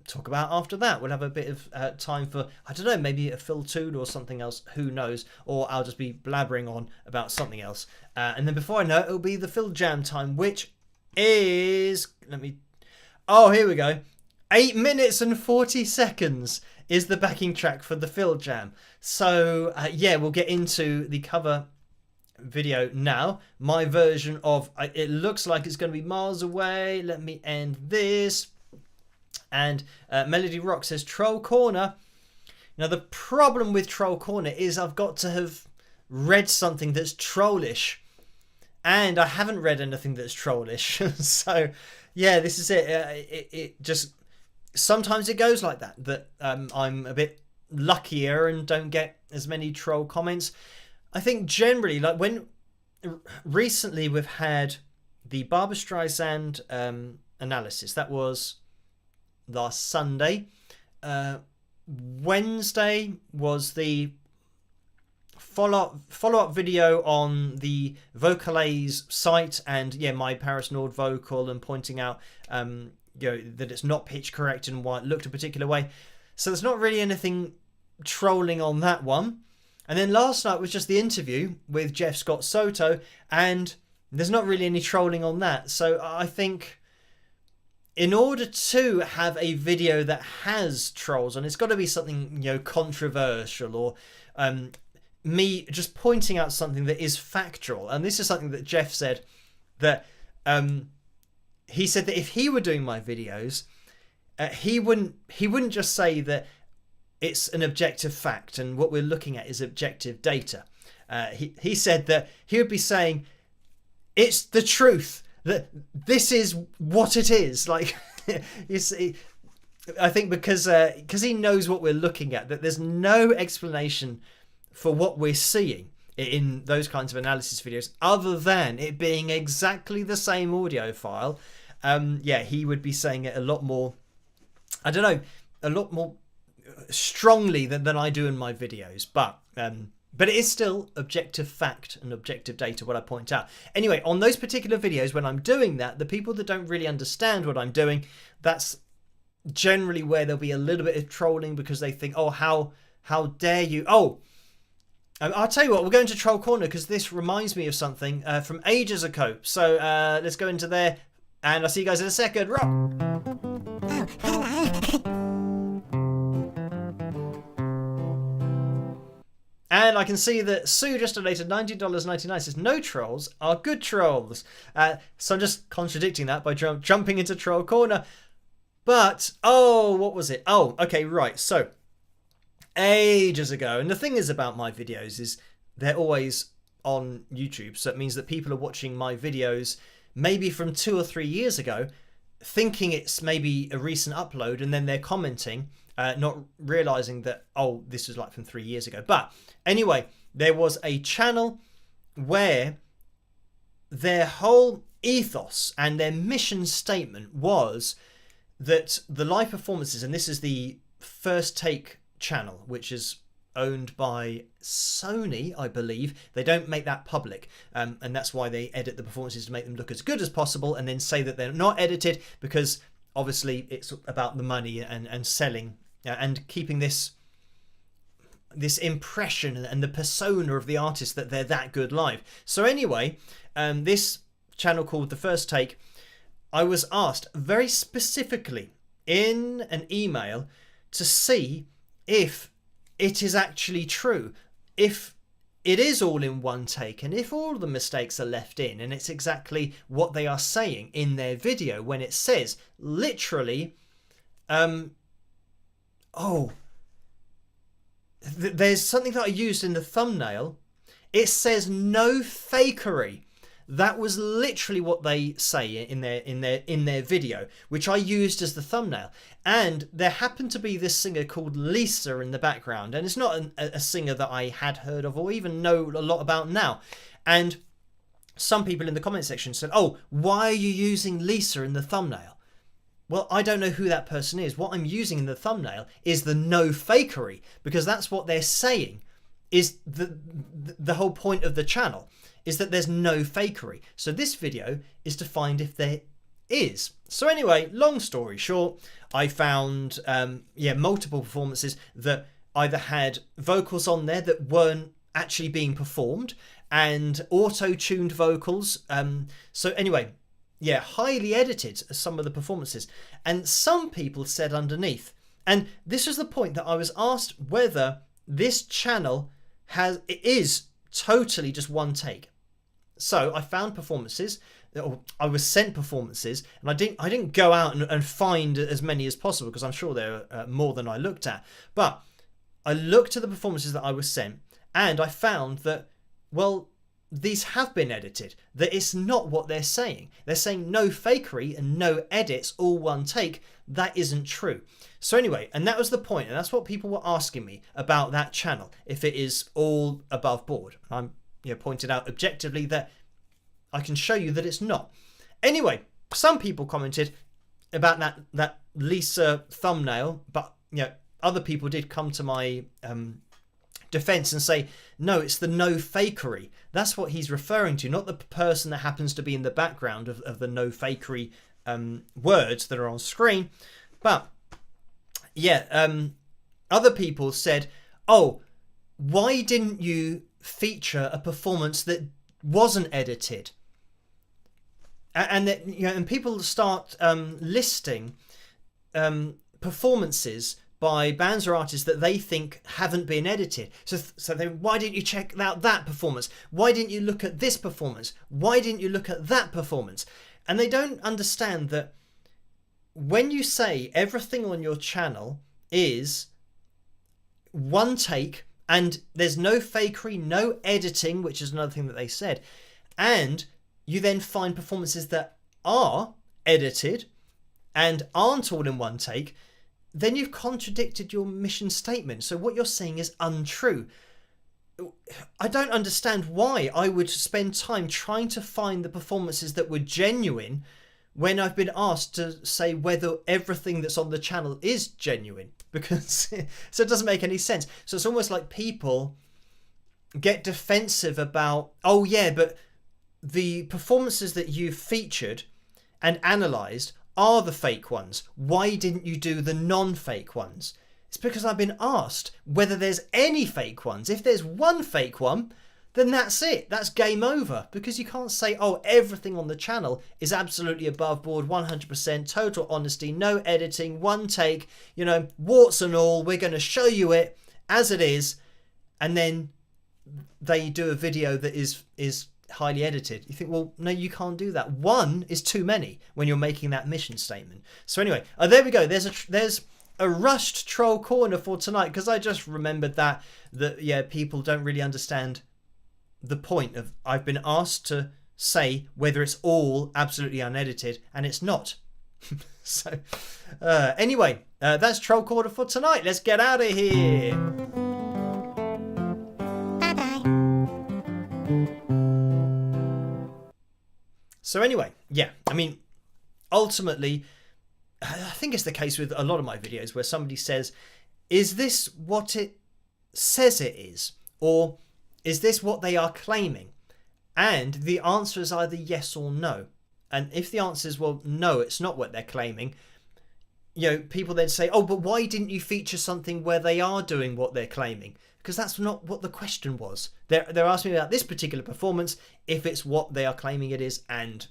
talk about after that. We'll have a bit of time for, I don't know, maybe a Phil Toon or something else, who knows, or I'll just be blabbering on about something else. And then before I know it, it'll be the Phil Jam time, which is, here we go. 8 minutes and 40 seconds is the backing track for the Phil Jam. So, yeah, we'll get into the cover video now. My version of, it looks like it's going to be miles away. Let me end this. And Melody Rock says, Troll Corner. Now, the problem with Troll Corner is I've got to have read something that's trollish. And I haven't read anything that's trollish. So, yeah, this is it. It just... Sometimes it goes like that I'm a bit luckier and don't get as many troll comments. I think generally, like when recently we've had the Barbra Streisand analysis. That was last Sunday. Wednesday was the follow-up video on the Vocalaise site, and my Paris Nord vocal, and pointing out that it's not pitch correct and why it looked a particular way. So there's not really anything trolling on that one. And then last night was just the interview with Jeff Scott Soto, and there's not really any trolling on that. So I think in order to have a video that has trolls on, it's got to be something controversial, or me just pointing out something that is factual. And this is something that Jeff said, that he said that if he were doing my videos, he wouldn't just say that it's an objective fact and what we're looking at is objective data. He said that he would be saying it's the truth, that this is what it is. Like, I think because he knows what we're looking at, that there's no explanation for what we're seeing in those kinds of analysis videos other than it being exactly the same audio file. He would be saying it a lot more, I don't know, a lot more strongly than I do in my videos, but it is still objective fact and objective data, what I point out. Anyway, on those particular videos, when I'm doing that, the people that don't really understand what I'm doing, that's generally where there'll be a little bit of trolling, because they think, oh, how dare you? Oh, I'll tell you what, we're going to Troll Corner because this reminds me of something from ages ago. So let's go into there, and I'll see you guys in a second. Rock! Oh, hello. And I can see that Sue just donated $90.99. Says no trolls are good trolls. So I'm just contradicting that by jumping into Troll Corner. But, what was it? Oh, okay, right. So, ages ago, and the thing is about my videos is they're always on YouTube. So it means that people are watching my videos maybe from 2 or 3 years ago, thinking it's maybe a recent upload, and then they're commenting, not realizing that, this was like from 3 years ago. But anyway, there was a channel where their whole ethos and their mission statement was that the live performances, and this is the First Take channel, which is owned by Sony, I believe. They don't make that public, and that's why they edit the performances to make them look as good as possible, and then say that they're not edited, because obviously it's about the money and selling and keeping this impression and the persona of the artist that they're that good live. So anyway, this channel called The First Take, I was asked very specifically in an email to see if it is actually true, if it is all in one take, and if all the mistakes are left in, and it's exactly what they are saying in their video when it says literally, there's something that I used in the thumbnail. It says no fakery. That was literally what they say in their video, which I used as the thumbnail. And there happened to be this singer called Lisa in the background, and it's not a singer that I had heard of or even know a lot about now. And some people in the comment section said, "Oh, why are you using Lisa in the thumbnail?" Well, I don't know who that person is. What I'm using in the thumbnail is the no fakery, because that's what they're saying is the whole point of the channel, is that there's no fakery. So this video is to find if there is. So anyway, long story short, I found multiple performances that either had vocals on there that weren't actually being performed, and auto-tuned vocals. So anyway, highly edited some of the performances. And some people said underneath, and this was the point that I was asked whether this channel is totally just one take. So I found performances, or I was sent performances, and I didn't go out and find as many as possible, because I'm sure there are more than I looked at. But I looked at the performances that I was sent, and I found that, well, these have been edited, that it's not what they're saying. They're saying no fakery and no edits, all one take. That isn't true. So anyway, and that was the point, and that's what people were asking me about that channel, if it is all above board. I'm pointed out objectively that I can show you that it's not. Anyway, some people commented about that Lisa thumbnail, but other people did come to my defense and say, no, it's the no fakery. That's what he's referring to, not the person that happens to be in the background of the no fakery words that are on screen. But yeah, other people said, oh, why didn't you feature a performance that wasn't edited? And that, you know, and people start listing performances by bands or artists that they think haven't been edited. So they, why didn't you check out that performance? Why didn't you look at this performance? Why didn't you look at that performance? And they don't understand that when you say everything on your channel is one take and there's no fakery, no editing, which is another thing that they said, and you then find performances that are edited and aren't all in one take, then you've contradicted your mission statement. So what you're saying is untrue. I don't understand why I would spend time trying to find the performances that were genuine when I've been asked to say whether everything that's on the channel is genuine, because so it doesn't make any sense. So it's almost like people get defensive about, oh yeah, but the performances that you've featured and analysed are the fake ones. Why didn't you do the non-fake ones? It's because I've been asked whether there's any fake ones. If there's one fake one, then that's it. That's game over. Because you can't say, oh, everything on the channel is absolutely above board, 100%, total honesty, no editing, one take, you know, warts and all. We're going to show you it as it is. And then they do a video that is highly edited. You think, well, no, you can't do that. One is too many when you're making that mission statement. So anyway, there we go. There's a rushed troll corner for tonight, because I just remembered that yeah, people don't really understand the point of, I've been asked to say whether it's all absolutely unedited, and it's not. So anyway, that's troll corner for tonight. Let's get out of here. So anyway, yeah, I mean, ultimately, I think it's the case with a lot of my videos where somebody says, is this what it says it is? Or is this what they are claiming? And the answer is either yes or no. And if the answer is, well, no, it's not what they're claiming, you know, people then say, oh, but why didn't you feature something where they are doing what they're claiming? Because that's not what the question was. They're asking me about this particular performance, if it's what they are claiming it is, and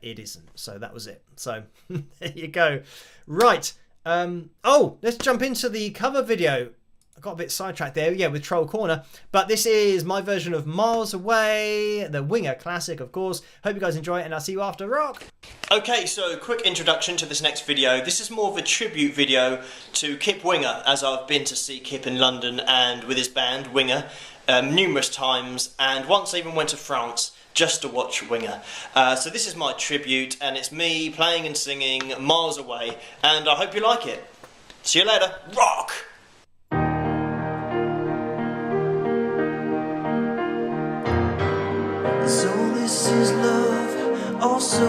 it isn't. So that was it. So there you go. Right. Oh, let's jump into the cover video. I got a bit sidetracked there, yeah, with Troll Corner. But this is my version of Miles Away, the Winger classic, of course. Hope you guys enjoy it, and I'll see you after rock. Okay, so quick introduction to this next video. This is more of a tribute video to Kip Winger, as I've been to see Kip in London and with his band, Winger, numerous times. And once I even went to France just to watch Winger. So this is my tribute, and it's me playing and singing Miles Away. And I hope you like it. See you later. Rock! So this is love, or so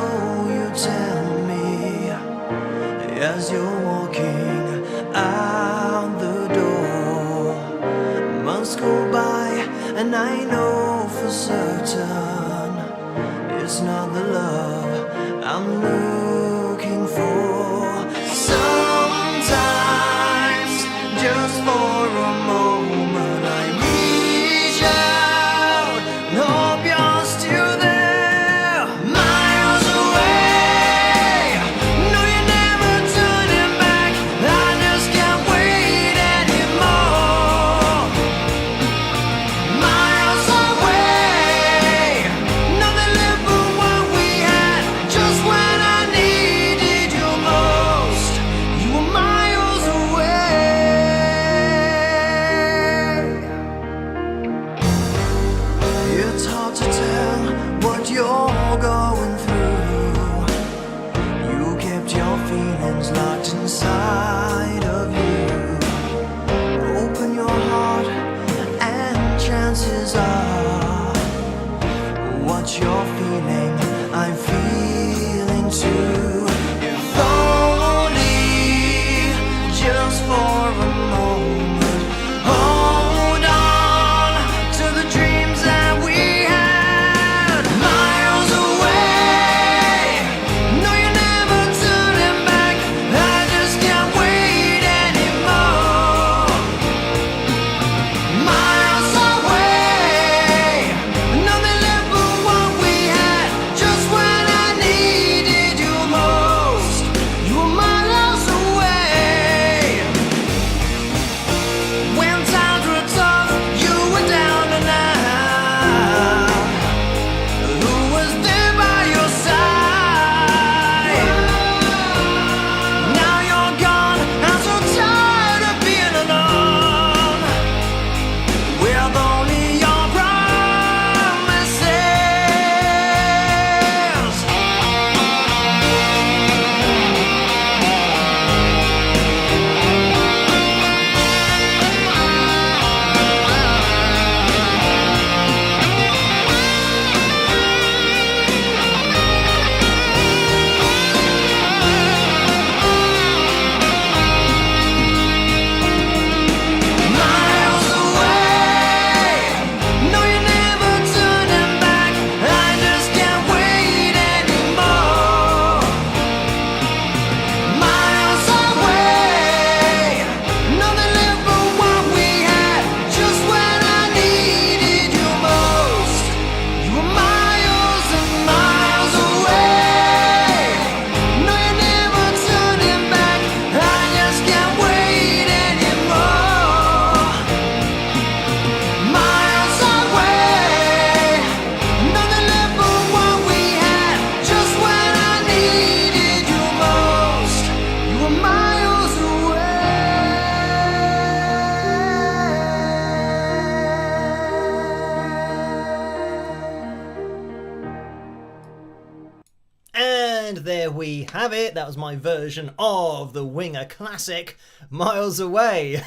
you tell me, as you're walking out the door. Months go by and I know for certain it's not the love I'm looking for. Sometimes, just for a moment, I reach out and hope you're still there, miles away. No, you're never turning back. I just can't wait anymore. Miles away, nothing left but what we had. Just when I needed you most, you were miles away. It's hard to tell what you're going through. You kept your feelings locked inside of you. Open your heart and chances are what you're feeling, I'm feeling too. If only just for a moment And there we have it. That was my version of the Winger classic, Miles Away.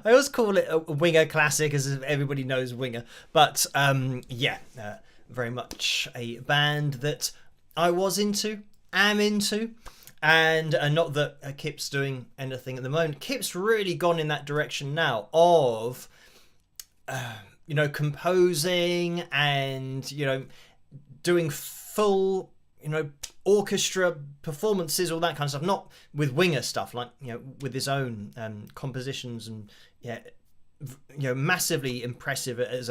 I always call it a Winger classic as if everybody knows Winger. But very much a band that I was into, am into. And not that Kip's doing anything at the moment. Kip's really gone in that direction now of, composing and, doing full, orchestra performances, all that kind of stuff. Not with Winger stuff, like, with his own compositions and, massively impressive as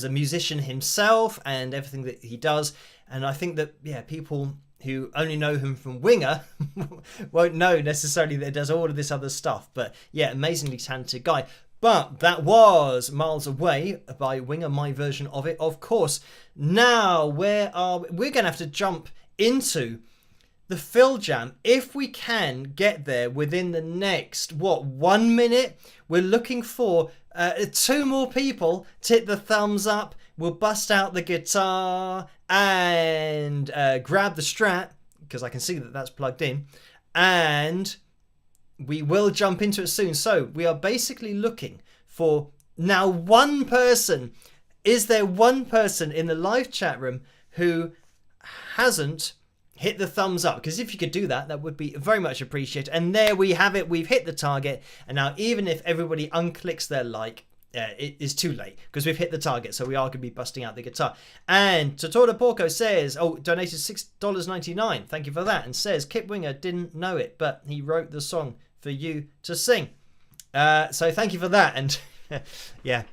a musician himself and everything that he does. And I think that, people who only know him from Winger won't know necessarily that he does all of this other stuff. But yeah, amazingly talented guy. But that was Miles Away by Winger, my version of it, of course. Now, we're going to have to jump into the Phil Jam. If we can get there within the next, 1 minute? We're looking for 2 more people to hit the thumbs up. We'll bust out the guitar and grab the Strat, because I can see that that's plugged in. And we will jump into it soon. So we are basically looking for now 1 person. Is there 1 person in the live chat room who hasn't hit the thumbs up? Because if you could do that, that would be very much appreciated. And there we have it. We've hit the target. And now even if everybody unclicks their like, it is too late because we've hit the target. So we are going to be busting out the guitar. And Totora Porco says, donated $6.99. Thank you for that. And says, Kip Winger didn't know it, but he wrote the song for you to sing. So thank you for that. And yeah,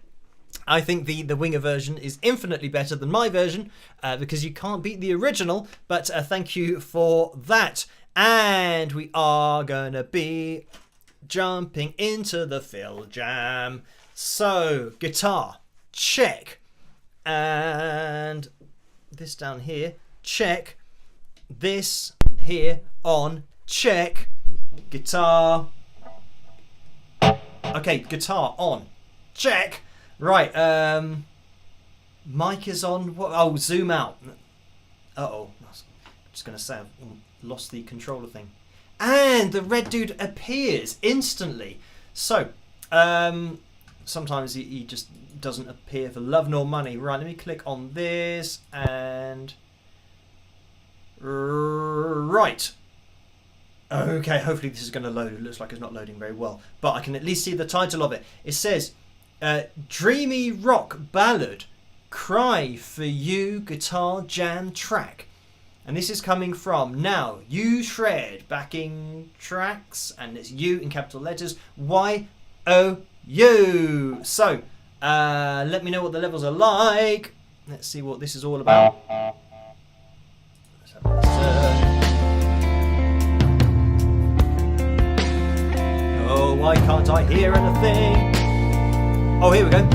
I think the Winger version is infinitely better than my version because you can't beat the original. But thank you for that. And we are going to be jumping into the Phil Jam. So, guitar, check. And this down here, check. This here on, check. Guitar. Okay, guitar on, check. Right, mic is on. Oh, zoom out. Uh-oh. I'm just going to say I've lost the controller thing. And the red dude appears instantly. So, sometimes he just doesn't appear for love nor money. Right, let me click on this and... Right. Okay, hopefully this is going to load. It looks like it's not loading very well. But I can at least see the title of it. It says, Dreamy Rock Ballad, Cry For You Guitar Jam Track. And this is coming from Now You Shred backing tracks. And it's you in capital letters. YOU. So, let me know what the levels are like. Let's see what this is all about. Let's have this, oh, why can't I hear anything? Oh, here we go.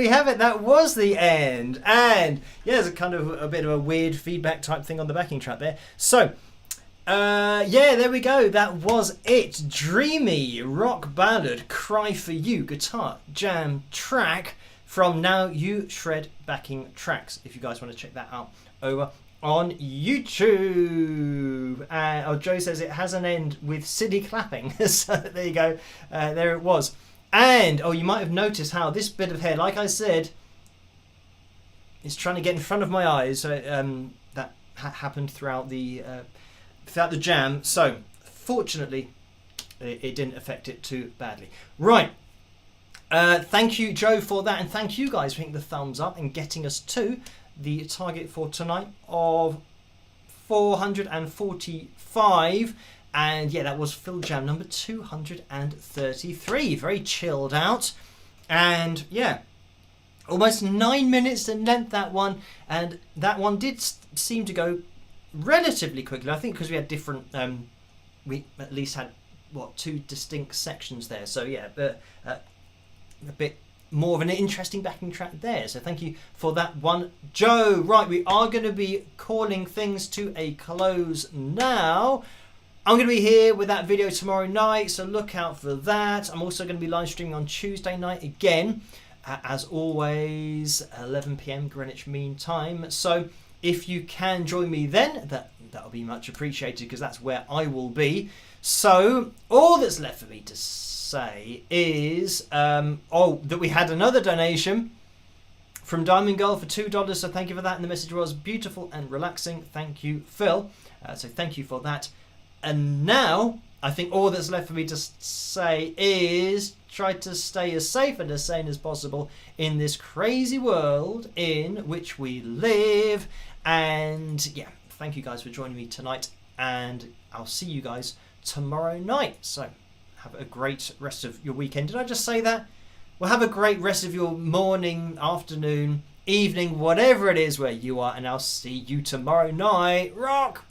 we have it. That was the end. And yeah, there's a kind of a bit of a weird feedback type thing on the backing track there. So, yeah, there we go. That was it. Dreamy rock ballad, Cry For You, guitar jam track from Now You Shred Backing Tracks. If you guys want to check that out over on YouTube. Joe says it has an end with Sydney clapping. So there you go. There it was. And you might have noticed how this bit of hair, like I said, is trying to get in front of my eyes. So that happened throughout the jam. So fortunately, it didn't affect it too badly. Right. Thank you, Joe, for that, and thank you guys for hitting the thumbs up and getting us to the target for tonight of 445. And yeah, that was Phil Jam number 233. Very chilled out. And yeah, almost 9 minutes in length, that one. And that one did seem to go relatively quickly. I think because we had different, we at least had, two distinct sections there. So yeah, a bit more of an interesting backing track there. So thank you for that one, Joe. Right, we are going to be calling things to a close now. I'm going to be here with that video tomorrow night, so look out for that. I'm also going to be live streaming on Tuesday night again, as always, 11 PM Greenwich Mean Time. So if you can join me then, that'll be much appreciated, because that's where I will be. So all that's left for me to say is that we had another donation from Diamond Girl for $2, so thank you for that, and the message was beautiful and relaxing. Thank you, Phil. So thank you for that. And now I think all that's left for me to say is try to stay as safe and as sane as possible in this crazy world in which we live. And yeah, thank you guys for joining me tonight, and I'll see you guys tomorrow night. So have a great rest of your weekend. Did I just say that? Well, have a great rest of your morning, afternoon, evening, whatever it is where you are, and I'll see you tomorrow night. Rock!